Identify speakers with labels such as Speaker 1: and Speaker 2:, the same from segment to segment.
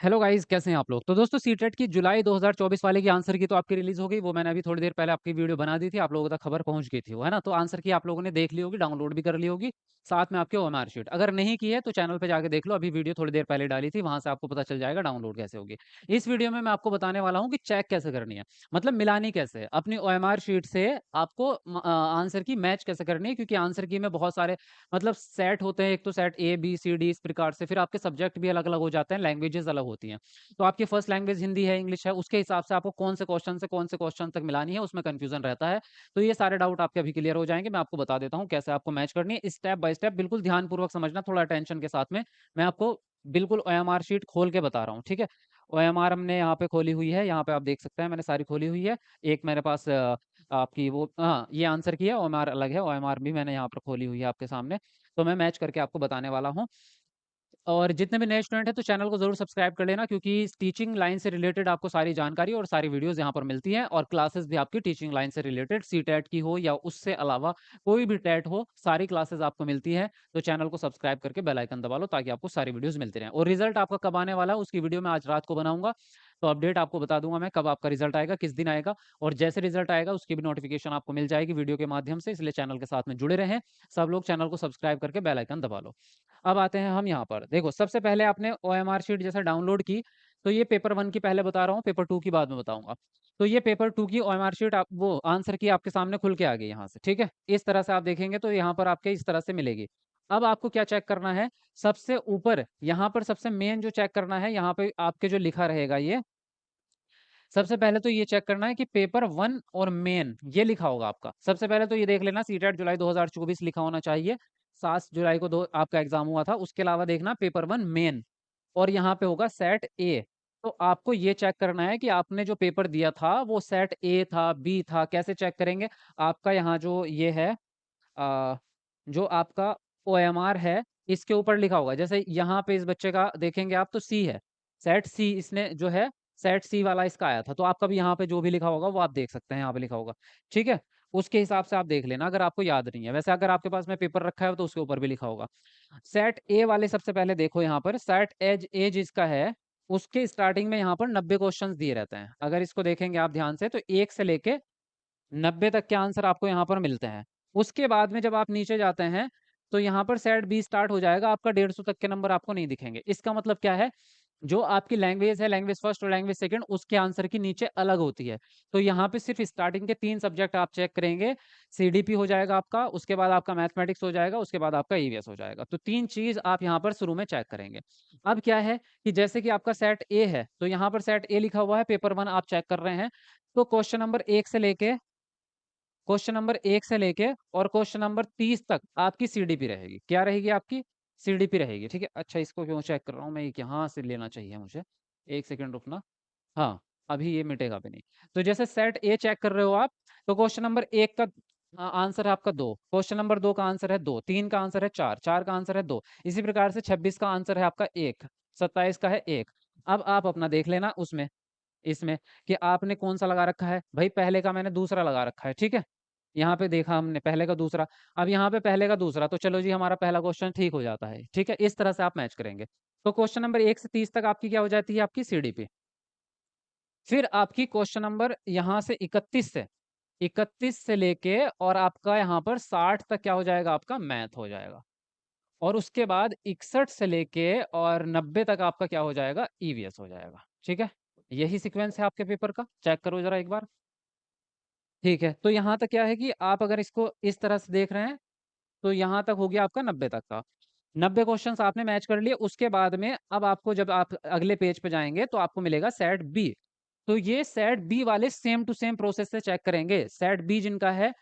Speaker 1: Hello guys, कैसे हैं आप लोग? तो दोस्तों सीटेट की जुलाई 2024 वाले की आंसर की तो आपकी रिलीज़ हो गई, वो मैंने अभी थोड़ी देर पहले आपकी वीडियो बना दी थी, आप लोगों तक खबर पहुँच गई थी वो, है ना? तो आंसर की आप लोगों ने देख ली होगी, डाउनलोड भी कर ली होगी, साथ में आपकी ओएमआर शीट। अगर नहीं की है तो चैनल पे जाके देख लो, अभी वीडियो थोड़ी देर पहले डाली थी, वहाँ से आपको पता चल जाएगा डाउनलोड कैसे होगी। इस वीडियो में मैं आपको बताने वाला हूँ कि चेक कैसे करनी है, मतलब मिलानी कैसे है? अपनी ओएमआर शीट से आपको आंसर की मैच कैसे करनी है, क्योंकि आंसर की में बहुत सारे मतलब सेट होते हैं, एक तो set A, B, C, D इस प्रकार से, फिर आपके सब्जेक्ट भी अलग-अलग हो जाते हैं, लैंग्वेजेज़ अलग होती हैं। तो आपकी फर्स्ट लैंग्वेज हिंदी है, इंग्लिश है, उसके हिसाब से आपको कौन से क्वेश्चन से कौन से क्वेश्चन तक मिलानी है, उसमें कन्फ्यूज़न रहता है। तो ये सारे डाउट आपके अभी क्लियर हो जाएँगे, मैं आपको बता देता हूँ कैसे आपको मैच करनी है, स्टेप बाय स्टेप बिल्कुल ध्यानपूर्वक समझना, थोड़ा अटेंशन के साथ में। मैं आपको बिल्कुल ओएमआर शीट खोल के बता रहा हूँ, ठीक है? ओएमआर हमने यहाँ पे खोली हुई है, यहाँ पे आप देख सकते हैं मैंने सारी खोली हुई है। एक मेरे पास आपकी वो हाँ, ये आंसर की है, ओएमआर अलग है, ओएमआर भी मैंने यहाँ पर खोली हुई है आपके सामने। तो मैं मैच करके आपको बताने वाला हूँ। और जितने भी नए स्टूडेंट हैं तो चैनल को ज़रूर सब्सक्राइब कर लेना, क्योंकि इस टीचिंग लाइन से रिलेटेड आपको सारी जानकारी और सारी वीडियोज़ यहाँ पर मिलती हैं, और क्लासेस भी आपकी टीचिंग लाइन से रिलेटेड सीटेट की हो या उससे अलावा कोई भी टेट हो, सारी क्लासेस आपको मिलती हैं। तो चैनल को सब्सक्राइब करके बेल आइकन दबा लो, ताकि आपको सारी वीडियोज़ मिलती रहें। और रिज़ल्ट आपका कब आने वाला है उसकी वीडियो मैं आज रात को बनाऊँगा। तो अपडेट आपको बता दूँगा मैं कब आपका रिज़ल्ट आएगा, किस दिन आएगा, और जैसे रिज़ल्ट आएगा उसकी भी नोटिफ़िकेशन आपको मिल जाएगी वीडियो के माध्यम से, इसलिए चैनल के साथ में जुड़े रहें। सब लोग चैनल को सब्सक्राइब करके बेल आइकन दबा लो। अब आते हैं हम यहाँ पर। देखो, सबसे पहले आपने ओएमआर शीट जैसे डाउनलोड की, तो ये पेपर 1 की पहले बता रहा हूँ, पेपर 2 की बाद में बताऊँगा। तो ये पेपर 2 की ओएमआर शीट आप वो आंसर की आपके सामने खुल के आ गई यहाँ से, ठीक है? इस तरह से आप देखेंगे तो यहाँ पर आपके इस तरह से मिलेगी। अब आपको क्या चेक करना है, सबसे ऊपर यहाँ पर सबसे मेन जो चेक करना है, यहाँ पे आपके जो लिखा रहेगा ये, सबसे पहले तो ये चेक करना है कि पेपर 1 और मेन ये लिखा होगा आपका। सबसे पहले तो ये देख लेना सीटेट जुलाई 2024 लिखा होना चाहिए। 7 जुलाई को दो आपका एग्ज़ाम हुआ था। उसके अलावा देखना पेपर 1 मेन, और यहाँ पे होगा सेट ए। तो आपको ये चेक करना है कि आपने जो पेपर दिया था वो सेट ए था, बी था, कैसे चेक करेंगे? आपका यहाँ जो ये है अ, जो आपका ओएमआर है, इसके ऊपर लिखा होगा। जैसे यहाँ पे इस बच्चे का देखेंगे आप तो सी है, सेट सी इसने जो है, सेट सी वाला इसका आया था। तो आपका भी यहाँ पे जो भी लिखा होगा वो आप देख सकते हैं, यहाँ पे लिखा होगा। ठीक है? उसके हिसाब से आप देख लेना अगर आपको याद नहीं है। वैसे अगर आपके पास में पेपर रखा है तो उसके ऊपर भी लिखा होगा। सेट ए वाले सबसे पहले देखो यहाँ पर, सेट एज ए जिसका है, उसके स्टार्टिंग में यहाँ पर 90 क्वेश्चन्स दिए रहते हैं। अगर इसको देखेंगे आप ध्यान से तो 1 से लेके 90 तक के आंसर आपको यहाँ पर मिलते हैं। उसके बाद में जब आप नीचे जाते हैं, तो यहाँ पर सेट बी स्टार्ट हो जाएगा, आपका 150 तक के नंबर आपको नहीं दिखेंगे। इसका मतलब क्या है? जो आपकी लैंग्वेज है, लैंग्वेज फर्स्ट और लैंग्वेज सेकंड, उसके आंसर की नीचे अलग होती है। तो यहाँ पे सिर्फ़ स्टार्टिंग के 3 सब्जेक्ट आप चेक करेंगे, सीडीपी हो जाएगा आपका, उसके बाद आपका मैथमेटिक्स हो जाएगा, उसके बाद आपका ईवीएस हो जाएगा। तो 3 चीज़ आप यहाँ पर शुरू में चेक करेंगे। अब क्या है कि जैसे कि आपका सेट ए है, तो यहाँ पर सेट ए लिखा हुआ है, पेपर 1 आप चेक कर रहे हैं, तो क्वेश्चन नंबर 1 से लेके और क्वेश्चन नंबर 30 तक आपकी सीडीपी रहेगी। क्या रहेगी आपकी? सीडीपी रहेगी, ठीक है? अच्छा, इसको क्यों चेक कर रहा हूँ मैं, यहाँ से लेना चाहिए मुझे। 1 सेकंड रुकना। हाँ, अभी ये मिटेगा भी नहीं। तो जैसे सेट ए चेक कर रहे हो आप, तो क्वेश्चन नंबर 1 का आंसर है आपका 2, क्वेश्चन नंबर 2 का आंसर है 2, 3 का आंसर है 4, 4 का आंसर है 2। इसी प्रकार से 26 का आंसर है आपका 1, 27 का है 1। अब आप अपना देख लेना उसमें, इसमें कि आपने कौन-सा लगा रखा है। भई पहले का मैंने दूसरा लगा रखा है, ठीक है? यहाँ पे देखा हमने पहले का दूसरा, अब यहाँ पे पहले का दूसरा, तो चलो जी हमारा पहला क्वेश्चन ठीक हो जाता है, ठीक है? इस तरह से आप मैच करेंगे। तो क्वेश्चन नंबर 1 से 30 तक आपकी क्या हो जाती है? आपकी सीडीपी। फिर आपकी क्वेश्चन नंबर यहाँ से 31 से लेके और आपका यहाँ पर 60 तक क्या हो जाएगा? आपका मैथ हो जाएगा। और उसके बाद 61 से लेके और 90 तक आपका क्या हो जाएगा? ईवीएस हो जाएगा, ठीक है? यही सीक्वेंस है आपके पेपर का, चेक करो ज़रा एक बार। ठीक है, तो यहाँ तक क्या है कि आप अगर इसको इस तरह से देख रहे हैं, तो यहाँ तक हो गया आपका 90 तक का। 90 क्वेश्चन्स आपने मैच कर लिए, उसके बाद में अब आपको जब आप अगले पेज पे जाएँगे, तो आपको मिलेगा सेट बी। तो ये सेट बी वाले सेम टू सेम प्रोसेस से चेक करेंगे। सेट बी जिनका है,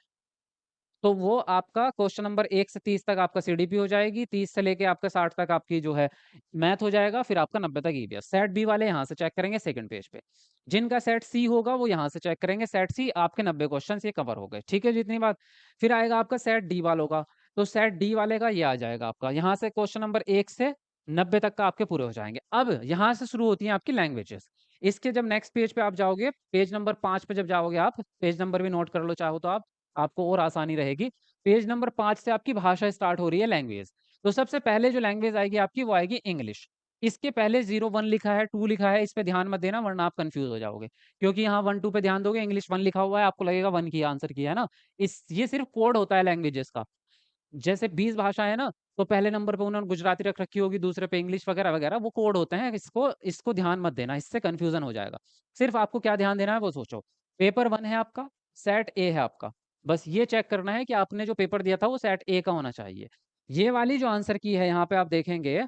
Speaker 1: तो वो आपका क्वेश्चन नंबर 1 से 30 तक आपका सीडीपी हो जाएगी, 30 से लेके आपका 60 तक आपकी जो है मैथ हो जाएगा, फिर आपका 90 तक ईवीएस। सेट बी वाले यहाँ से चेक करेंगे सेकंड पेज पे। जिनका सेट सी होगा वो यहाँ से चेक करेंगे, सेट सी आपके 90 क्वेश्चन्स ये कवर हो गए। ठीक है जी, इतनी बात। फिर आएगा आपका सेट डी वालों का, तो सेट डी वाले का ये आ जाएगा आपका, यहाँ से क्वेश्चन नंबर 1 से 90 तक का आपके पूरे हो जाएँगे। अब यहाँ से शुरू होती हैं आपकी लैंग्वेजेज़। इसके जब नेक्स्ट पेज पे आप जाओगे, पेज नंबर 5 पे जब जाओगे आप, पेज नंबर भी नोट कर लो चाहो तो आप, आपको और आसानी रहेगी। पेज नंबर 5 से आपकी भाषा स्टार्ट हो रही है, लैंग्वेज। तो सबसे पहले जो लैंग्वेज आएगी आपकी वो आएगी इंग्लिश। इसके पहले 0-1 लिखा है, 2 लिखा है, इस पे ध्यान मत देना वरना आप कन्फ्यूज़ हो जाओगे। क्योंकि यहाँ 1-2 पे ध्यान दोगे, इंग्लिश 1 लिखा हुआ है, आपको लगेगा 1 की आंसर किया है ना? इस ये सिर्फ़ कोड होता है लैंग्वेजेज़ का। जैसे 20 भाषाएँ हैं ना, तो पहले नंबर पे उन्होंने गुजराती रख रखी होगी, दूसरे पे इंग्लिश वगैरह-वगैरह, वो कोड होते हैं। इसको इसको ध्यान मत देना, इससे कन्फ्यूज़न हो जाएगा। सिर्फ़ आपको क्या ध्यान देना है वो सोचो। पेपर 1 है आपका, सेट ए है आपका। बस ये चेक करना है कि आपने जो पेपर दिया था वो सेट ए का होना चाहिए। ये वाली जो आंसर की है यहाँ पे आप देखेंगे,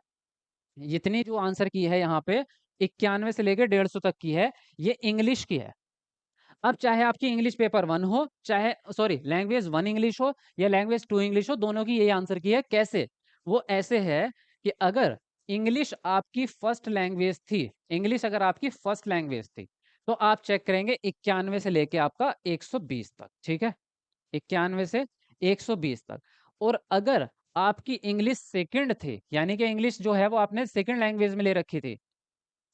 Speaker 1: इतनी जो आंसर की है यहाँ पे 91 से लेके 150 तक की है, ये इंग्लिश की है। अब चाहे आपकी इंग्लिश पेपर 1 हो, चाहे सॉरी लैंग्वेज 1 इंग्लिश हो या लैंग्वेज 2 इंग्लिश हो, दोनों की यही आंसर की है। कैसे? वो ऐसे है कि अगर इंग्लिश आपकी फर्स्ट लैंग्वेज थी, इंग्लिश अगर आपकी फर्स्ट लैंग्वेज थी, तो आप चेक करेंगे 91 से लेके आपका 120 तक, ठीक है? 91 से 120 तक। और अगर आपकी इंग्लिश सेकंड थी, यानी कि इंग्लिश जो है वो आपने सेकंड लैंग्वेज में ले रखी थी,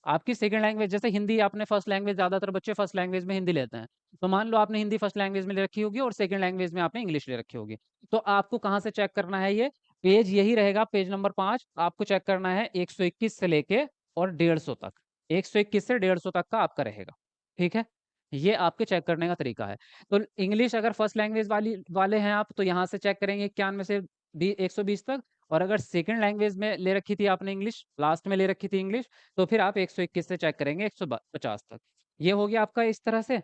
Speaker 1: आपकी सेकंड लैंग्वेज जैसे हिंदी आपने फर्स्ट लैंग्वेज, ज़्यादातर बच्चे फर्स्ट लैंग्वेज में हिंदी लेते हैं। तो मान लो आपने हिंदी फर्स्ट लैंग्वेज में ले रखी होगी और सेकंड लैंग्वेज में आपने इंग्लिश ले रखी होगी। तो आपको कहाँ से चेक करना है ये? पेज यही रहेगा, पेज नंबर 5 आपको चेक करना है 121 से लेके और 150 तक। 121 से 150 तक का आपका रहेगा, ठीक है? ये आपके चेक करने का तरीका है। तो इंग्लिश अगर फर्स्ट लैंग्वेज वाले हैं आप, तो यहाँ से चेक करेंगे 91 से 120 तक। और अगर सेकंड लैंग्वेज में ले रखी थी आपने इंग्लिश, लास्ट में ले रखी थी इंग्लिश, तो फिर आप 121 से चेक करेंगे 150 तक। ये हो गया आपका इस तरह से।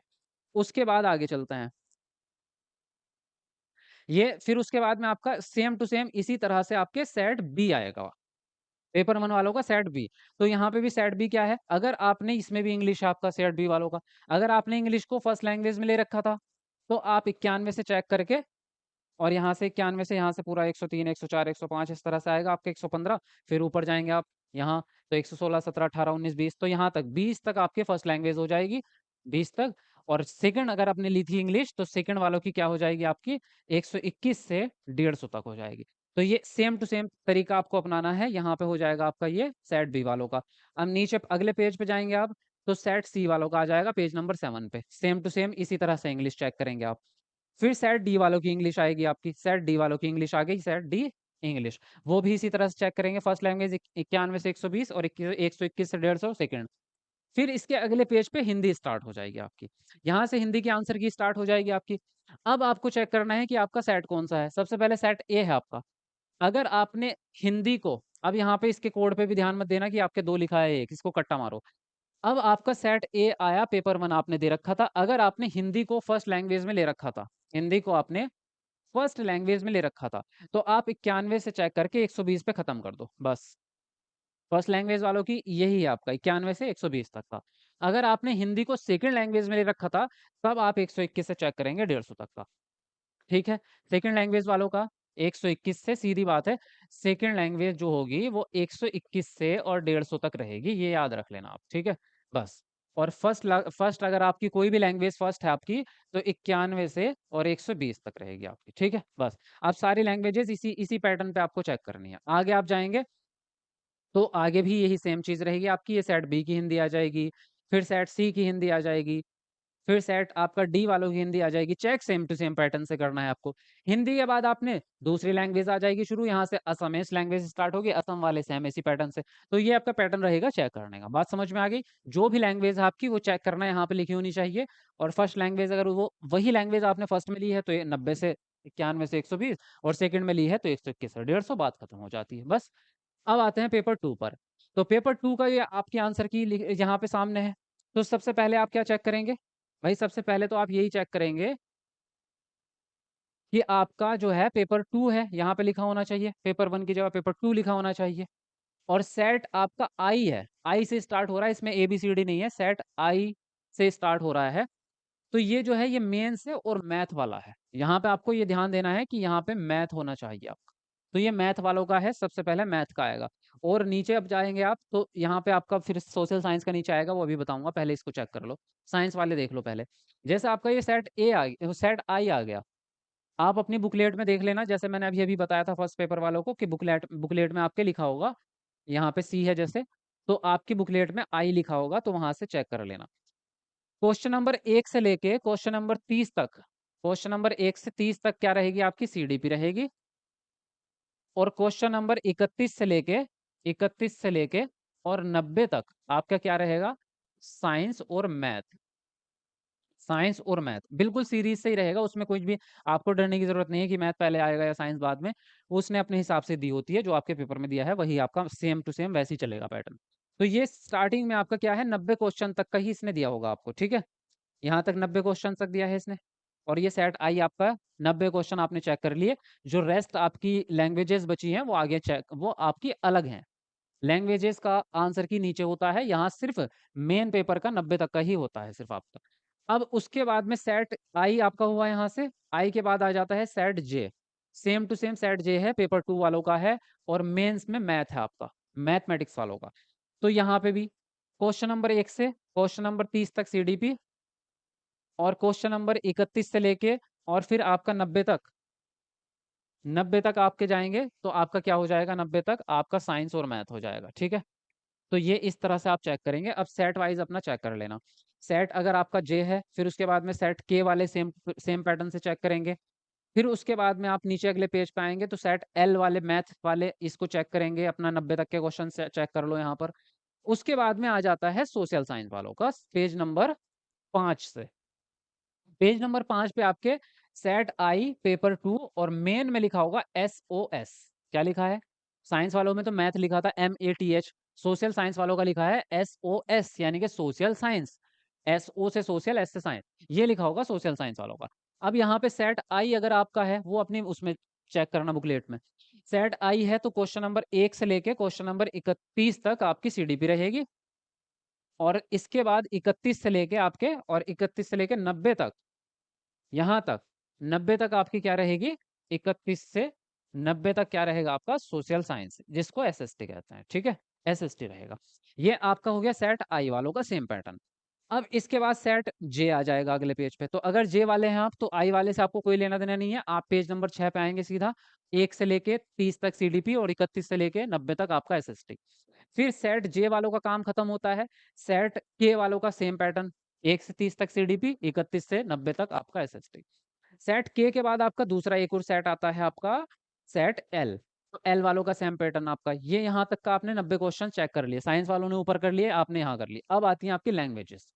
Speaker 1: उसके बाद आगे चलते हैं। ये फिर उसके बाद में आपका सेम टू सेम इसी तरह से आपके सेट बी आएगा। पेपर 1 वालों का सेट बी। तो यहाँ पे भी सेट बी क्या है? अगर आपने इसमें भी इंग्लिश है आपका सेट बी वालों का। अगर आपने इंग्लिश को फर्स्ट लैंग्वेज में ले रखा था, तो आप 91 से चेक करके और यहाँ से 91 से यहाँ से पूरा 103, 104, 105 इस तरह से आएगा आपके 115। फिर ऊपर जाएँगे आप यहाँ, तो 116, 17, 18, 19, 20, तो यहाँ तक 20 तक आपकी फर्स्ट लैंग्वेज हो जाएगी, 20 तक। और सेकंड अगर आपने ली थी इंग्लिश, तो सेकंड वालों की क्या हो जाएगी आपकी 121 से 150 तक हो जाएगी। तो ये सेम टू सेम तरीका आपको अपनाना है, यहाँ पे हो जाएगा आपका ये सेट बी वालों का। अब नीचे अगले पेज पे जाएँगे आप, तो सेट सी वालों का आ जाएगा पेज नंबर 7 पे। सेम टू सेम इसी तरह से इंग्लिश चेक करेंगे आप। फिर सेट डी वालों की इंग्लिश आएगी आपकी, सेट डी वालों की इंग्लिश आ गई, सेट डी इंग्लिश। वो भी इसी तरह से चेक करेंगे, फर्स्ट लैंग्वेज 91 से 120 और 121 से 150 सेकंड। फिर इसके अगले पेज पे हिंदी स्टार्ट हो जाएगी आपकी। यहाँ से हिंदी की आंसर की स्टार्ट हो जाएगी आपकी। अब आपको चेक करना है कि आपका सेट कौन-सा है। सबसे पहले सेट ए है आपका। अगर आपने हिंदी को, अब यहाँ पे इसके कोड पे भी ध्यान मत देना कि आपके 2 लिखा है 1, इसको कट्टा मारो। अब आपका सेट ए आया, पेपर 1 आपने दे रखा था। अगर आपने हिंदी को फर्स्ट लैंग्वेज में ले रखा था, हिंदी को आपने फर्स्ट लैंग्वेज में ले रखा था, तो आप 91 से चेक करके 120 पे खत्म कर दो, बस। फर्स्ट लैंग्वेज वालों की यही है आपका 91 से 120 तक का। अगर आपने हिंदी को सेकंड लैंग्वेज में ले रखा था, तब आप 121 से चेक करेंगे 150 तक का, ठीक है? सेकंड लैंग्वेज वालों का 121 से सीधी बात है, सेकंड लैंग्वेज जो होगी वो 121 से और 150 तक रहेगी, ये याद रख लेना आप, ठीक है? बस। और फर्स्ट अगर आपकी कोई भी लैंग्वेज फर्स्ट है आपकी, तो 91 से और 120 तक रहेगी आपकी, ठीक है? बस। अब सारी लैंग्वेजेज़ इसी इसी पैटर्न पे आपको चेक करनी है। आगे आप जाएँगे, तो आगे भी यही सेम चीज़ रहेगी आपकी, ये सेट बी की हिंदी आ जाएगी, फिर सेट सी की हिंदी आ जाएगी, फिर सेट आपका डी वालों की हिंदी आ जाएगी। Check same to same pattern से करना है आपको। हिंदी के बाद आपने दूसरी लैंग्वेज आ जाएगी शुरू, यहाँ से असमीज़ लैंग्वेज स्टार्ट होगी, असम वाले सेम इसी पैटर्न से। तो ये आपका पैटर्न रहेगा चेक करने का। बात समझ में आ गई? जो भी लैंग्वेज है आपकी वो चेक करना है, यहाँ पे लिखी होनी चाहिए। और फर्स्ट लैंग्वेज अगर वो वही लैंग्वेज आपने फर्स्ट में ली है, तो ये 90 से 91 से 120 और सेकंड में ली है तो 121 से 150, बात खत्म हो जाती है। बस। अब आते हैं पेपर 2 पर। तो पेपर 2 का ये आपकी आंसर की यहाँ पे सामने है। तो सबसे पहले आप क्या चेक करेंगे? भाई सबसे पहले तो आप यही चेक करेंगे कि आपका जो है पेपर 2 है, यहाँ पे लिखा होना चाहिए। पेपर 1 की जगह पेपर 2 लिखा होना चाहिए। और सेट आपका आई है, आई से स्टार्ट हो रहा है, इसमें एबीसीडी नहीं है, सेट आई से स्टार्ट हो रहा है। तो ये जो है ये मेंस है और मैथ वाला है। यहाँ पे आपको ये ध्यान देना है कि यहाँ पे मैथ होना चाहिए आपका। तो ये मैथ वालों का है, सबसे पहले मैथ का आएगा। और नीचे अब जाएँगे आप, तो यहाँ पे आपका फिर सोशल साइंस का नीचे आएगा, वो अभी बताऊँगा, पहले इसको चेक कर लो। साइंस वाले देख लो पहले। जैसे आपका ये सेट आई आ गया। आप अपनी बुकलेट में देख लेना, जैसे मैंने अभी-अभी बताया था फर्स्ट पेपर वालों को कि बुकलेट बुकलेट में आपके लिखा होगा, यहाँ पे सी है जैसे, तो आपकी बुकलेट में आई लिखा होगा, तो वहाँ से चेक कर लेना। क्वेश्चन नंबर 1 से लेके क्वेश्चन नंबर 30 तक, क्वेश्चन नंबर 1 से 30 तक क्या रहेगी आपकी सीडीपी रहेगी। और क्वेश्चन नंबर 31 से लेके 31 से लेके और 90 तक आपका क्या रहेगा, साइंस और मैथ। साइंस और मैथ बिल्कुल सीरीज से ही रहेगा, उसमें कुछ भी आपको डरने की जरूरत नहीं है कि मैथ पहले आएगा या साइंस बाद में। उसने अपने हिसाब से दी होती है, जो आपके पेपर में दिया है वही आपका सेम टू सेम वैसे ही चलेगा पैटर्न। तो ये स्टार्टिंग में आपका क्या है, 90 क्वेश्चन तक का ही इसने दिया होगा आपको, ठीक है। यहाँ तक 90 क्वेश्चन तक दिया है इसने। और ये सेट आई आपका 90 क्वेश्चन आपने चेक कर लिए। जो रेस्ट आपकी लैंग्वेजेस बची हैं वो आगे चेक, वो आपकी अलग हैं। लैंग्वेजेस का आंसर की नीचे होता है, यहाँ सिर्फ मेन पेपर का 90 तक का ही होता है सिर्फ आपका। अब उसके बाद में सेट आई आपका हुआ, यहाँ से आई के बाद आ जाता है set J. Same to same set J है, पेपर 2 वालों का है, और मेंस में मैथ है आपका, मैथमेटिक्स वालों का। तो यहाँ पे भी क्वेश्चन नंबर 1 से क्वेश्चन नंबर 30 तक सीडीपी, और क्वेश्चन नंबर 31 से लेके और फिर आपका 90 तक, 90 तक आपके जाएंगे तो आपका क्या हो जाएगा, 90 तक आपका साइंस और मैथ हो जाएगा, ठीक है। तो ये इस तरह से आप चेक करेंगे। अब सेट वाइज अपना चेक कर लेना। सेट अगर आपका जे है, फिर उसके बाद में सेट के वाले सेम सेम पैटर्न से चेक करेंगे। फिर उसके बाद में आप नीचे अगले पेज पे आएंगे तो सेट एल वाले मैथ वाले इसको चेक करेंगे, अपना 90 तक के क्वेश्चन से चेक कर लो यहाँ पर। उसके बाद में आ जाता है सोशल साइंस वालों का पेज नंबर 5 से। पेज नंबर 5 पे आपके सेट आई पेपर 2 और मेन में लिखा होगा SOS। क्या लिखा है, साइंस वालों में तो मैथ लिखा था MATH, सोशल साइंस वालों का लिखा है SOS, यानी कि सोशल साइंस। SO से सोशल, S से साइंस, ये लिखा होगा सोशल साइंस वालों का। अब यहाँ पे सेट आई अगर आपका है, वो अपनी उसमें चेक करना बुकलेट में। सेट आई है तो क्वेश्चन नंबर 1 से लेके क्वेश्चन नंबर 31 तक आपकी सीडीपी रहेगी, और इसके बाद 31 से लेके आपके, और 31 से लेके 90 तक, यहां तक 90 तक आपकी क्या रहेगी, 31 से 90 तक क्या रहेगा आपका सोशल साइंस, जिसको एसएसटी कहते हैं, ठीक है। एसएसटी रहेगा। ये आपका हो गया सेट आई वालों का सेम पैटर्न। अब इसके बाद सेट जे आ जाएगा अगले पेज पे। तो अगर जे वाले हैं आप, तो आई वाले से आपको कोई लेना देना नहीं है, आप पेज नंबर 6 पे आएंगे सीधा। 1 से लेके 30 तक सीडीपी, और 31 से लेके 90 तक आपका एसएसटी। फिर सेट जे वालों का काम खत्म होता है। सेट के वालों का सेम पैटर्न, 1 से 30 तक सीडीपी, 31 से 90 तक आपका एसएसटी। सेट के बाद आपका दूसरा एक और सेट आता है आपका सेट एल। तो एल वालों का सेम पैटर्न आपका, ये यहाँ तक का आपने 90 क्वेश्चन चेक कर लिए, साइंस वालों ने ऊपर कर लिए, आपने यहाँ कर लिए। अब आती है आपकी लैंग्वेजेस।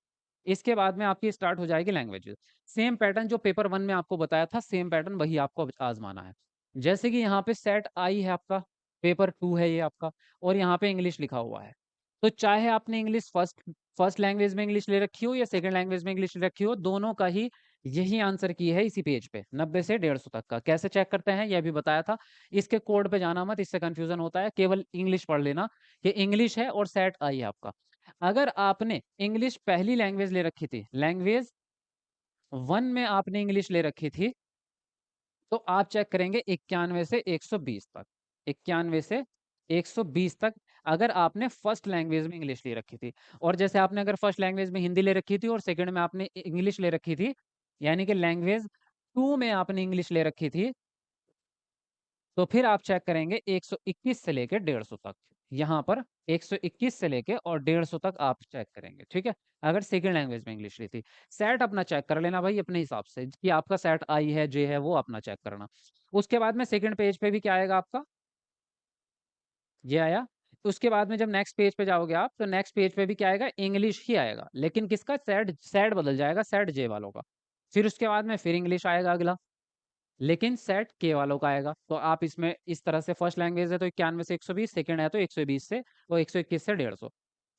Speaker 1: इसके बाद में आपकी स्टार्ट हो जाएगी लैंग्वेजेस। सेम पैटर्न जो पेपर 1 में आपको बताया था, सेम पैटर्न वही आपको अब आजमाना है। जैसे कि यहाँ पे सेट आई है आपका, पेपर 2 है ये आपका, और यहाँ पे इंग्लिश लिखा हुआ है। तो चाहे आपने इंग्लिश फर्स्ट फर्स्ट लैंग्वेज में इंग्लिश ले रखी हो या सेकंड लैंग्वेज में इंग्लिश ले रखी हो, दोनों का ही यही आंसर की है इसी पेज पे, 90 से 150 तक का। कैसे चेक करते हैं यह भी बताया था। इसके कोड पे जाना मत, इससे कंफ्यूजन होता है, केवल इंग्लिश पढ़ लेना। ये इंग्लिश है और सेट आई है आपका। अगर आपने इंग्लिश पहली लैंग्वेज ले रखी थी, लैंग्वेज 1 में आपने इंग्लिश ले रखी थी, तो आप चेक करेंगे 91 से 120 तक, 91 से 120 तक। अगर आपने फर्स्ट लैंग्वेज में इंग्लिश ले रखी थी, और जैसे आपने अगर फर्स्ट लैंग्वेज में हिंदी ले रखी थी और सेकंड में आपने इंग्लिश ले रखी थी, यानी कि लैंग्वेज 2 में आपने इंग्लिश ले रखी थी, तो फिर आप चेक करेंगे 121 से लेके 150 तक। यहाँ पर 121 से लेके और 150 तक आप चेक करेंगे, ठीक है। अगर सेकंड लैंग्वेज में इंग्लिश ली थी। सेट अपना चेक कर लेना भाई अपने हिसाब से कि आपका सेट आई है जे है, वो अपना चेक करना। उसके बाद में सेकंड पेज पे भी क्या आएगा आपका, ये आया। तो उसके बाद में जब नेक्स्ट पेज पे जाओगे आप, तो नेक्स्ट पेज पे भी क्या आएगा, इंग्लिश ही आएगा, लेकिन किसका, सेट सेट बदल जाएगा, सेट जे वालों का। फिर उसके बाद में फिर इंग्लिश आएगा अगला, लेकिन सेट के वालों का आएगा। तो आप इसमें इस तरह से, फर्स्ट लैंग्वेज है तो 91 से 120, सेकंड है तो 120 से, और 121 से 150।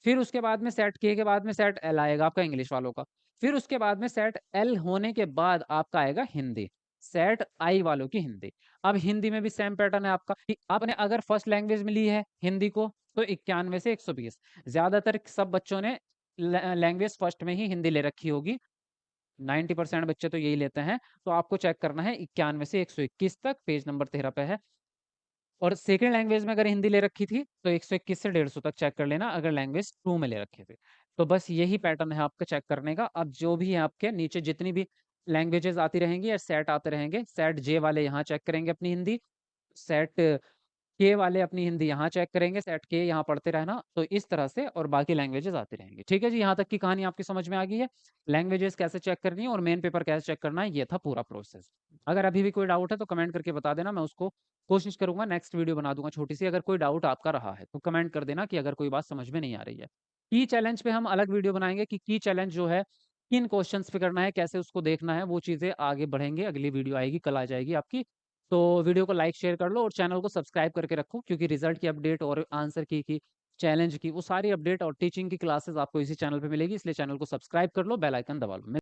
Speaker 1: फिर उसके बाद में सेट के बाद में सेट एल आएगा आपका इंग्लिश वालों का। फिर उसके बाद में सेट एल होने के बाद आपका आएगा हिंदी, सेट आई वालों की हिंदी। अब हिंदी में भी सेम पैटर्न है आपका कि आपने अगर फर्स्ट लैंग्वेज में ली है हिंदी को, तो 91 से 120। ज्यादातर सब बच्चों ने लैंग्वेज फर्स्ट में ही हिंदी ले रखी होगी, 90% बच्चे तो यही लेते हैं। तो आपको चेक करना है 91 से 121 तक, पेज नंबर 13 पे है। और सेकंड लैंग्वेज में अगर हिंदी ले रखी थी तो 121 से 150 तक चेक कर लेना, अगर लैंग्वेज 2 में ले रखे थे। तो बस यही पैटर्न है आपका चेक करने का। अब जो भी है आपके नीचे जितनी भी लैंग्वेजेस आती रहेंगी या सेट आते रहेंगे, सेट जे वाले यहाँ चेक करेंगे अपनी हिंदी, सेट के वाले अपनी हिंदी यहाँ चेक करेंगे, सेट के यहाँ पढ़ते रहना, तो इस तरह से और बाकी लैंग्वेजेज़ आती रहेंगी। ठीक है जी, यहाँ तक की कहानी आपकी समझ में आ गई है? लैंग्वेजेज़ कैसे चेक करनी है और मेन पेपर कैसे चेक करना है, ये था पूरा प्रोसेस। अगर अभी भी कोई डाउट है तो कमेंट करके बता देना, मैं उसको कोशिश करूँगा नेक्स्ट वीडियो बना दूँगा छोटी-सी, अगर कोई डाउट आपका रहा है, तो कमेंट कर देना कि अगर कोई बात समझ में नहीं आ रही है। की चैलेंज पे हम अलग वीडियो बनाएँगे कि की चैलेंज जो है, किन क्वेश्चन्स पे करना है, कैसे उसको देखना है, वो चीज़ें आगे बढ़ेंगे, अगली वीडियो आएगी, कल आ जाएगी आपकी। तो वीडियो को लाइक शेयर कर लो और चैनल को सब्सक्राइब करके रखो, क्योंकि रिजल्ट की अपडेट और आंसर की चैलेंज की वो सारी अपडेट और टीचिंग की क्लासेस आपको इसी चैनल पे मिलेगी, इसलिए चैनल को सब्सक्राइब कर लो, बेल आइकन दबा लो।